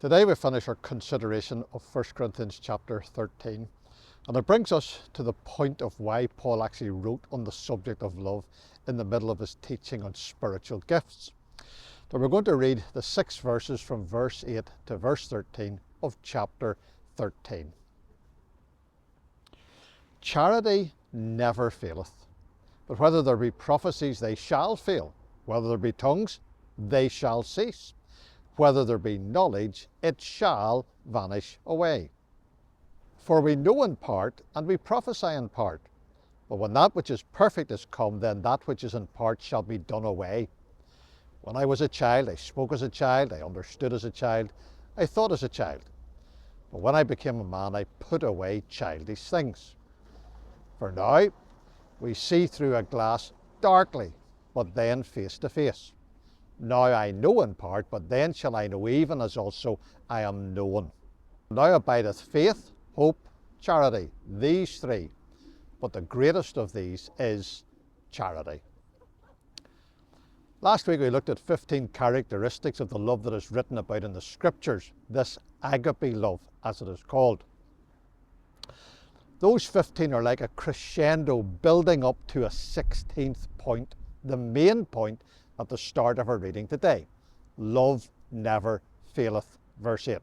Today we finish our consideration of 1 Corinthians chapter 13, and it brings us to the point of why Paul actually wrote on the subject of love in the middle of his teaching on spiritual gifts. So we're going to read the 6 verses from verse 8 to verse 13 of chapter 13. Charity never faileth, but whether there be prophecies, they shall fail. Whether there be tongues, they shall cease. Whether there be knowledge, it shall vanish away. For we know in part, and we prophesy in part. But when that which is perfect is come, then that which is in part shall be done away. When I was a child, I spoke as a child, I understood as a child, I thought as a child. But when I became a man, I put away childish things. For now, we see through a glass darkly, but then face to face. Now I know in part, but then shall I know even as also I am known. Now abideth faith, hope, charity, these 3. But the greatest of these is charity. Last week we looked at 15 characteristics of the love that is written about in the Scriptures, this agape love, as it is called. Those 15 are like a crescendo building up to a 16th point, the main point at the start of our reading today. Love never faileth, verse 8.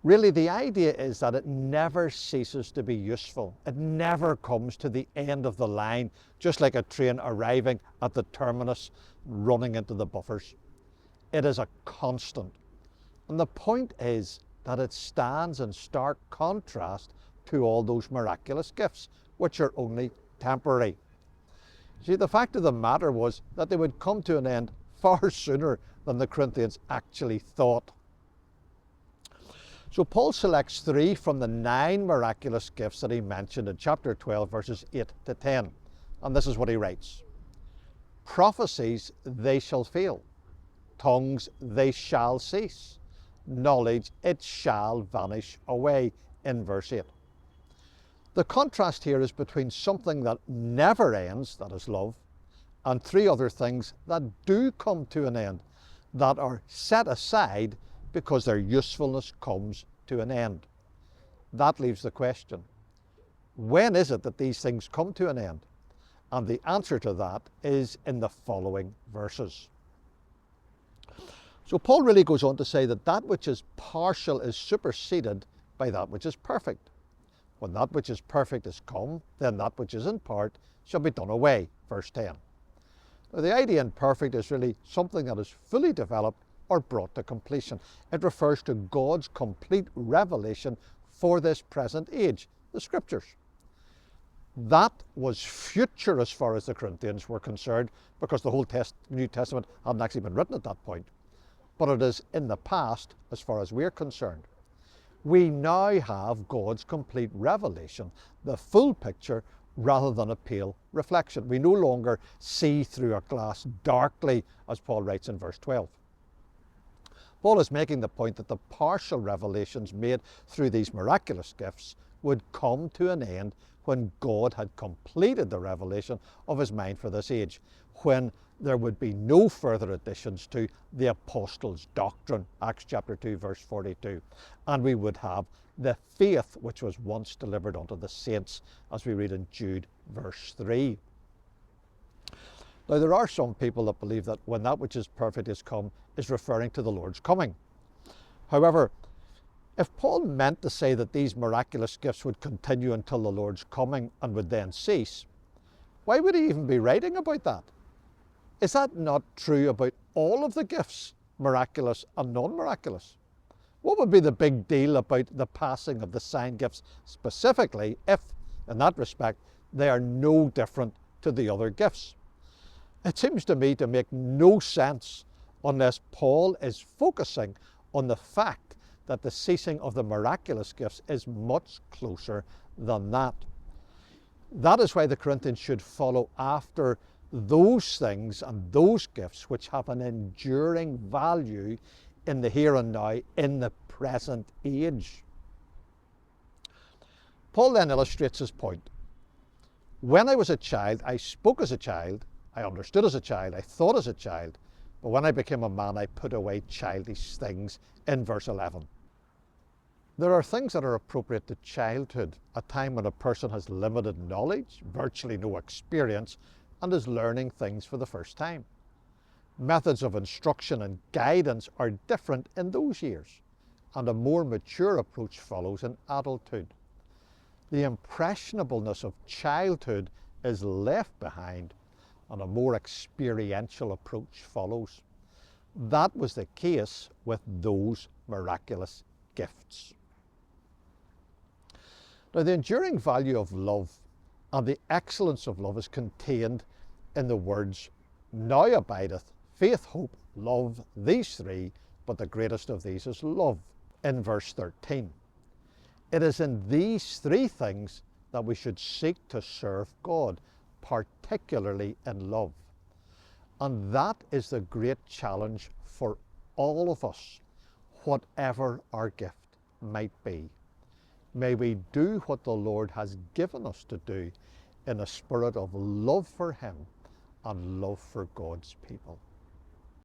Really, the idea is that it never ceases to be useful. It never comes to the end of the line, just like a train arriving at the terminus, running into the buffers. It is a constant. And the point is that it stands in stark contrast to all those miraculous gifts, which are only temporary. See, the fact of the matter was that they would come to an end far sooner than the Corinthians actually thought. So Paul selects 3 from the 9 miraculous gifts that he mentioned in chapter 12, verses 8 to 10. And this is what he writes. Prophecies, they shall fail. Tongues, they shall cease. Knowledge, it shall vanish away, in verse 8. The contrast here is between something that never ends, that is love, and 3 other things that do come to an end, that are set aside because their usefulness comes to an end. That leaves the question, when is it that these things come to an end? And the answer to that is in the following verses. So Paul really goes on to say that that which is partial is superseded by that which is perfect. When that which is perfect is come, then that which is in part shall be done away, verse 10. Now, the idea in perfect is really something that is fully developed or brought to completion. It refers to God's complete revelation for this present age, the Scriptures. That was future as far as the Corinthians were concerned, because the whole New Testament hadn't actually been written at that point. But it is in the past as far as we're concerned. We now have God's complete revelation, the full picture, rather than a pale reflection. We no longer see through a glass darkly, as Paul writes in verse 12. Paul is making the point that the partial revelations made through these miraculous gifts would come to an end when God had completed the revelation of his mind for this age, when there would be no further additions to the apostles' doctrine, Acts chapter 2, verse 42. And we would have the faith which was once delivered unto the saints, as we read in Jude, verse 3. Now, there are some people that believe that when that which is perfect is come is referring to the Lord's coming. However, if Paul meant to say that these miraculous gifts would continue until the Lord's coming and would then cease, why would he even be writing about that? Is that not true about all of the gifts, miraculous and non-miraculous? What would be the big deal about the passing of the sign gifts specifically if, in that respect, they are no different to the other gifts? It seems to me to make no sense unless Paul is focusing on the fact that the ceasing of the miraculous gifts is much closer than that. That is why the Corinthians should follow after those things and those gifts which have an enduring value in the here and now, in the present age. Paul then illustrates his point. When I was a child, I spoke as a child, I understood as a child, I thought as a child, But when I became a man, I put away childish things in verse 11. There are things that are appropriate to childhood, a time when a person has limited knowledge, virtually no experience, and is learning things for the first time. Methods of instruction and guidance are different in those years, and a more mature approach follows in adulthood. The impressionableness of childhood is left behind, and a more experiential approach follows. That was the case with those miraculous gifts. Now, the enduring value of love and the excellence of love is contained in the words, "Now abideth faith, hope, love, these three, but the greatest of these is love," in verse 13. It is in these three things that we should seek to serve God, particularly in love. And that is the great challenge for all of us, whatever our gift might be. May we do what the Lord has given us to do in a spirit of love for Him and love for God's people.